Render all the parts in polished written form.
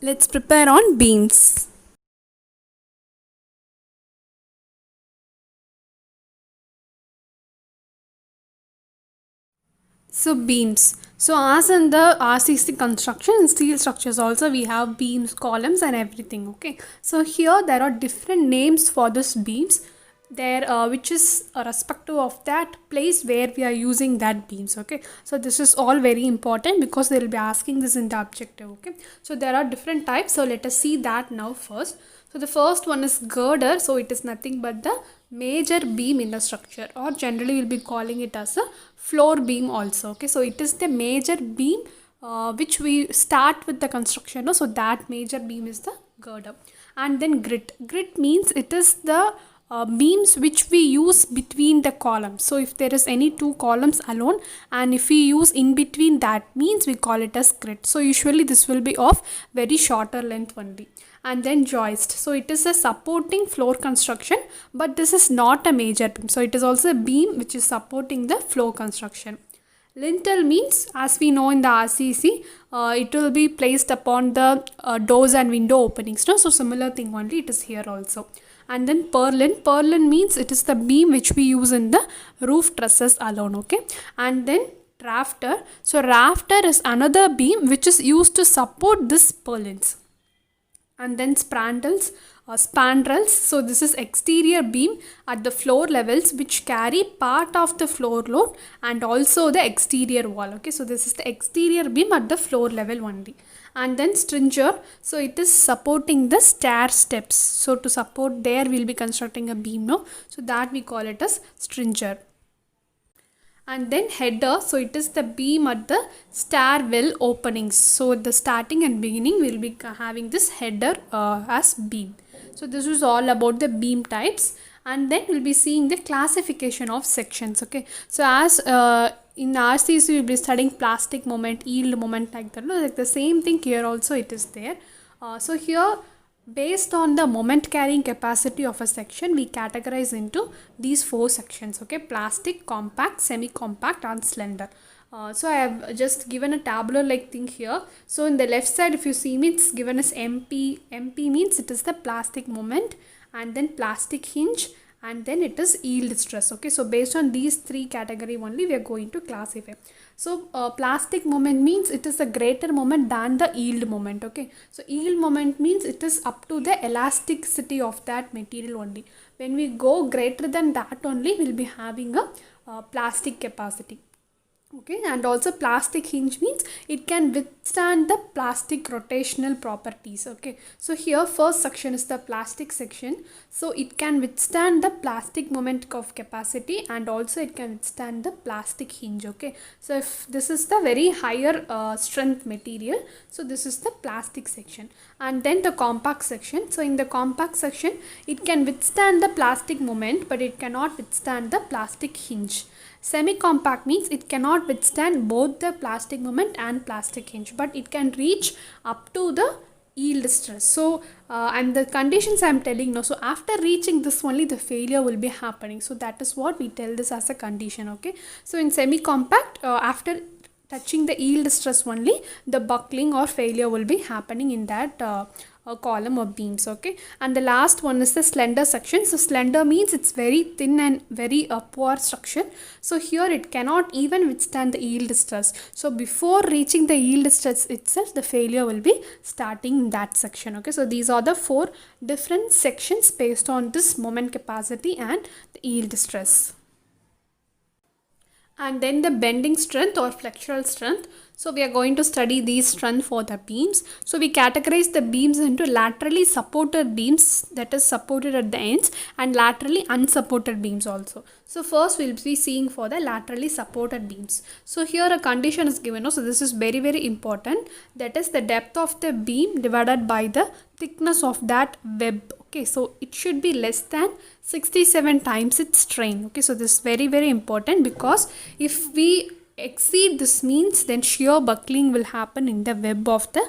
Let's prepare on beams. So beams. So as in the RCC construction and steel structures also we have beams, columns and everything. Okay. So here there are different names for this beams. There which is respective of that place where we are using that beams. Okay. So this is all very important because they will be asking this in the objective. Okay. So there are different types. So let us see that now first. So the first one is girder. So it is nothing but the major beam in the structure, or generally we'll be calling it as a floor beam also. Okay, so it is the major beam which we start with the construction. No? So that major beam is the girder. And then grit means it is the beams which we use between the columns. So if there is any two columns alone and if we use in between, that means we call it as grit. So usually this will be of very shorter length only. And then joist, so it is a supporting floor construction, but this is not a major beam. So it is also a beam which is supporting the floor construction. Lintel means, as we know in the RCC, it will be placed upon the doors and window openings. No? So similar thing only it is here also. And then purlin means it is the beam which we use in the roof trusses alone. Okay. And then rafter, so rafter is another beam which is used to support this purlins. And then spandrels, so this is exterior beam at the floor levels which carry part of the floor load and also the exterior wall. Okay, so this is the exterior beam at the floor level only. And then stringer, so it is supporting the stair steps. So to support there we'll be constructing a beam, no? So that we call it as stringer. And then header, so it is the beam at the stairwell openings. So the starting and beginning will be having this header as beam. So this is all about the beam types, and then we'll be seeing the classification of sections. Okay, so as in RCC we'll be studying plastic moment, yield moment, like that. No, like the same thing here also it is there. So here, based on the moment carrying capacity of a section, we categorize into these four sections. Okay, plastic, compact, semi-compact and slender. So I have just given a tabular like thing here. So in the left side, if you see me, it's given as MP. MP means it is the plastic moment, and then plastic hinge, and then it is yield stress. Okay, so based on these three category only we are going to classify. So plastic moment means it is a greater moment than the yield moment. Okay, so yield moment means it is up to the elasticity of that material only. When we go greater than that only, we'll be having a plastic capacity. Okay, and also plastic hinge means it can withstand the plastic rotational properties. Okay, so here first section is the plastic section, so it can withstand the plastic moment of capacity and also it can withstand the plastic hinge. Okay, so if this is the very higher strength material, so this is the plastic section. And then the compact section, so in the compact section it can withstand the plastic moment but it cannot withstand the plastic hinge. Semi-compact means it cannot withstand both the plastic moment and plastic hinge, but it can reach up to the yield stress. So and the conditions I am telling now, so after reaching this only the failure will be happening. So that is what we tell this as a condition. Okay, so in semi-compact, after touching the yield stress only, the buckling or failure will be happening in that column of beams. Okay, and the last one is the slender section. So slender means it's very thin and very poor structure. So here it cannot even withstand the yield stress. So before reaching the yield stress itself, the failure will be starting in that section. Okay, so these are the four different sections based on this moment capacity and the yield stress. And then the bending strength or flexural strength. So we are going to study these strength for the beams. So we categorize the beams into laterally supported beams, that is supported at the ends, and laterally unsupported beams also. So first we'll be seeing for the laterally supported beams. So here a condition is given. So this is very very important. That is the depth of the beam divided by the thickness of that web. Okay, so it should be less than 67 times its strain. Okay, so this is very very important, because if we exceed this means then shear buckling will happen in the web of the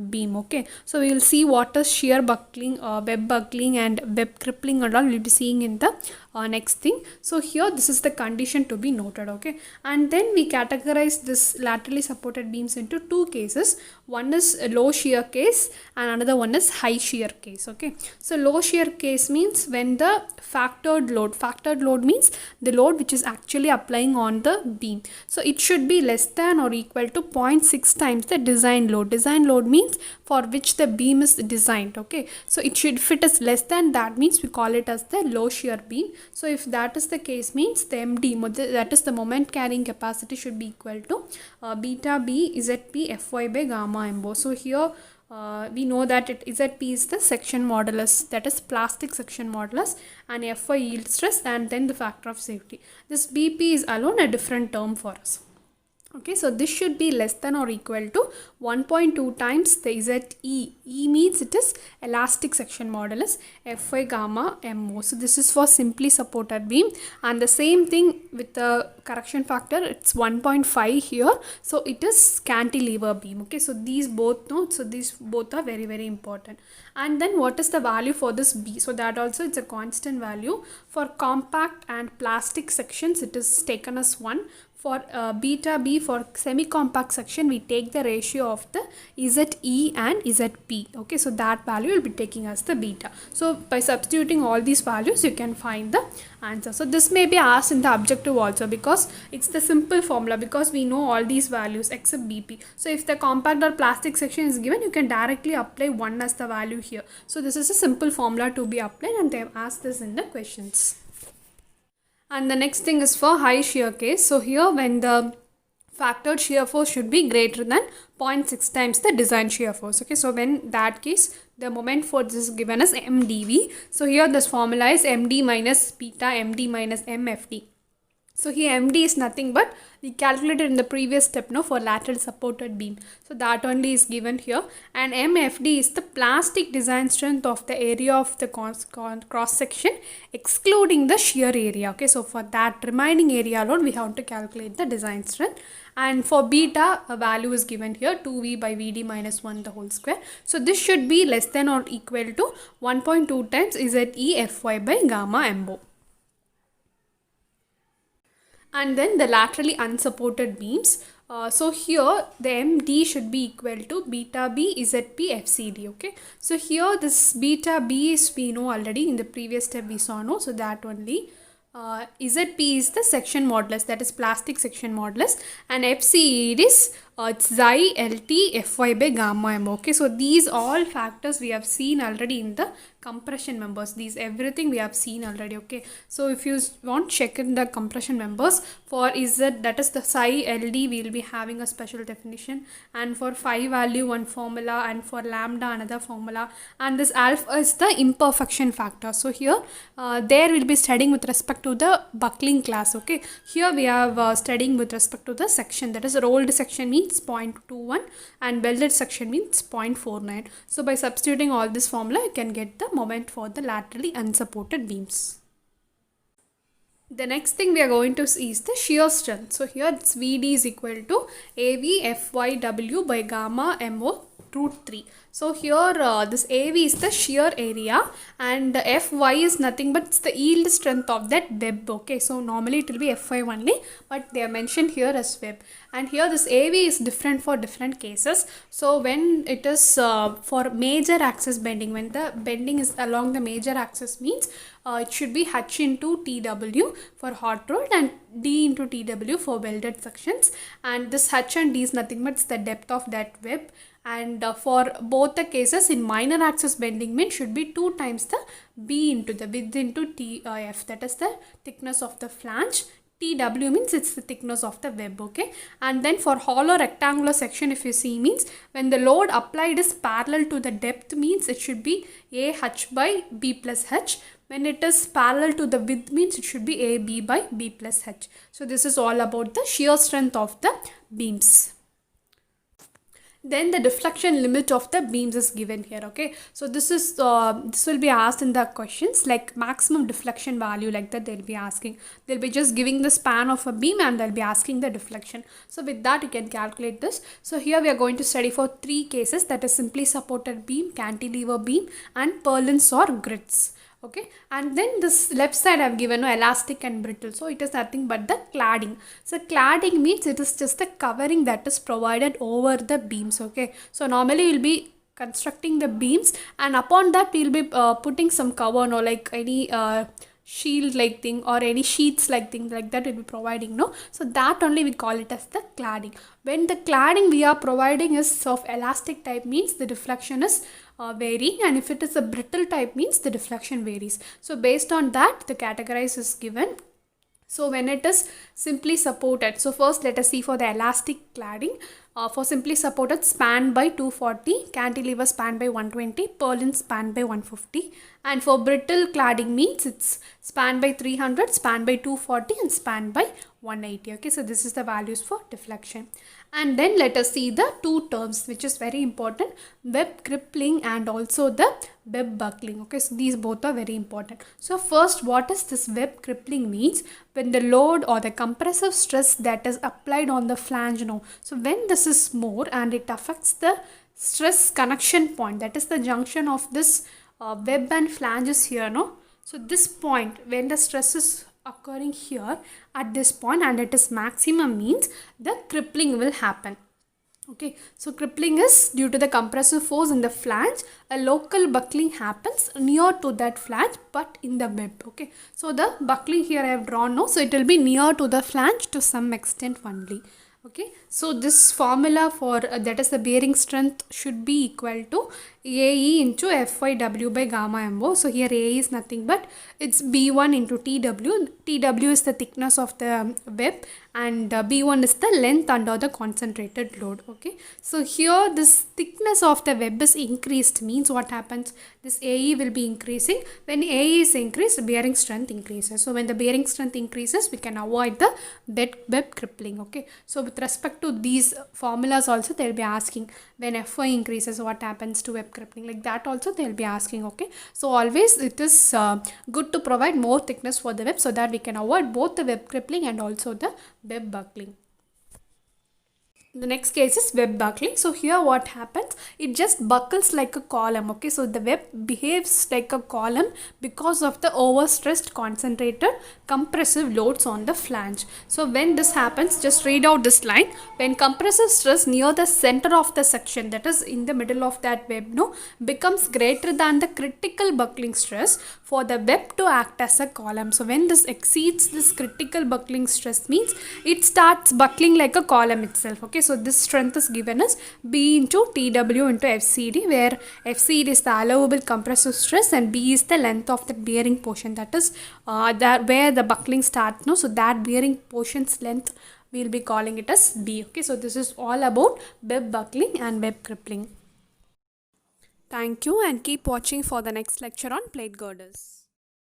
beam. Okay, so we will see what is shear buckling, web buckling and web crippling and all we'll be seeing in the next thing. So here this is the condition to be noted, okay. And then we categorize this laterally supported beams into two cases. One is a low shear case and another one is high shear case, okay. So low shear case means when the factored load means the load which is actually applying on the beam. So it should be less than or equal to 0.6 times the design load. Design load means for which the beam is designed, okay. So it should, if it is less than that means we call it as the low shear beam. So if that is the case means the MD, that is the moment carrying capacity, should be equal to beta B ZP Fy by gamma MO. So here we know that ZP is the section modulus, that is plastic section modulus, and Fy yield stress, and then the factor of safety. This BP is alone a different term for us. Okay, so this should be less than or equal to 1.2 times the ZE. E means it is elastic section modulus Fy gamma MO. So this is for simply supported beam, and the same thing with the correction factor, it's 1.5 here. So it is cantilever beam. Okay, so these both notes, so these both are very, very important. And then what is the value for this B? So that also it's a constant value. For compact and plastic sections it is taken as 1. For beta B, for semi-compact section, we take the ratio of the ZE and ZP. Okay, so that value will be taking as the beta. So by substituting all these values, you can find the answer. So this may be asked in the objective also, because it's the simple formula, because we know all these values except BP. So if the compact or plastic section is given, you can directly apply 1 as the value here. So this is a simple formula to be applied, and they have asked this in the questions. And the next thing is for high shear case. So here when the factored shear force should be greater than 0.6 times the design shear force. Okay, so when that case, the moment force is given as MdV. So here this formula is MD minus beta MD minus MFD. So here MD is nothing but we calculated in the previous step for lateral supported beam. So that only is given here, and MFD is the plastic design strength of the area of the cross section excluding the shear area. Okay, so for that remaining area alone we have to calculate the design strength. And for beta, a value is given here, 2V by VD minus 1 the whole square. So this should be less than or equal to 1.2 times ZE Fy by gamma MO. And then the laterally unsupported beams. So here the MD should be equal to beta B ZP FCD. Okay, so here this beta B is we know already in the previous step we saw, no, so that only. ZP is the section modulus, that is plastic section modulus, and FCE is Xi LT Fy by gamma M. Okay, so these all factors we have seen already in the compression members. These everything we have seen already. Okay, so if you want check in the compression members, for Z, that is the Xi LD, we will be having a special definition, and for phi value one formula, and for lambda another formula, and this alpha is the imperfection factor. So here there will be studying with respect to the buckling class. Okay, here we have studying with respect to the section, that is rolled section means 0.21 and welded section means 0.49. So by substituting all this formula you can get the moment for the laterally unsupported beams. The next thing we are going to see is the shear strength. So here it's VD is equal to AV FYW by gamma MO root 3. So here this AV is the shear area, and the Fy is nothing but it's the yield strength of that web. Okay, so normally it will be Fy only, but they are mentioned here as web. And here this AV is different for different cases. So when it is for major axis bending, when the bending is along the major axis means it should be H into TW for hot rolled and D into TW for welded sections, and this H and D is nothing but it's the depth of that web. And for both the cases in minor axis bending means should be 2 times the B into the width into TF, that is the thickness of the flange. TW means it's the thickness of the web. Okay, and then for hollow rectangular section, if you see, means when the load applied is parallel to the depth means it should be AH by B plus H. When it is parallel to the width means it should be AB by B plus H. So this is all about the shear strength of the beams. Then the deflection limit of the beams is given here. Okay, so this is this will be asked in the questions, like maximum deflection value, like that they'll be asking. They'll be just giving the span of a beam and they'll be asking the deflection. So with that you can calculate this. So here we are going to study for 3 cases, that is simply supported beam, cantilever beam and purlins or grits. Okay, and then this left side I've given elastic and brittle, so it is nothing but the cladding. So cladding means it is just the covering that is provided over the beams. Okay, so normally you'll be constructing the beams, and upon that we'll be putting some cover, no, like any shield like thing or any sheets like thing like that will be providing, no. So that only we call it as the cladding. When the cladding we are providing is of elastic type, means the deflection is varying, and if it is a brittle type, means the deflection varies. So based on that the categorize is given. So when it is simply supported, so first let us see for the elastic cladding. For simply supported, span by 240, cantilever span by 120, purlin span by 150, and for brittle cladding means it's span by 300, span by 240, and span by 180. Okay, so this is the values for deflection. And then let us see the two terms which is very important, web crippling and also the web buckling. Okay, so these both are very important. So first, what is this web crippling means? When the load or the compressive stress that is applied on the flange, no. So when this is more and it affects the stress connection point, that is the junction of this web and flanges here, no. So this point, when the stress is occurring here at this point and it is maximum, means the crippling will happen. Okay, so crippling is due to the compressive force in the flange, a local buckling happens near to that flange but in the web. Okay, so the buckling here I have drawn now, so it will be near to the flange to some extent only. Okay, so this formula for that is the bearing strength should be equal to AE into FYW by gamma MO. So here AE is nothing but it's B1 into TW. TW is the thickness of the web and B1 is the length under the concentrated load. Okay, so here this thickness of the web is increased, means what happens? This AE will be increasing. When AE is increased, bearing strength increases. So when the bearing strength increases, we can avoid the web crippling. Okay, so with respect to these formulas also they'll be asking, when Fy increases what happens to web crippling, like that also they'll be asking. Okay, so always it is good to provide more thickness for the web so that we can avoid both the web crippling and also the web buckling. The next case is web buckling. So here what happens, it just buckles like a column. Okay, so the web behaves like a column because of the overstressed concentrated compressive loads on the flange. So when this happens, just read out this line: when compressive stress near the center of the section, that is in the middle of that web, no, becomes greater than the critical buckling stress for the web to act as a column. So when this exceeds this critical buckling stress, means it starts buckling like a column itself. Okay, so this strength is given as B into TW into FCD, where FCD is the allowable compressive stress and B is the length of the bearing portion, that is that where the buckling starts, no. So that bearing portion's length we will be calling it as B. Okay, so this is all about web buckling and web crippling. Thank you and keep watching for the next lecture on plate girders.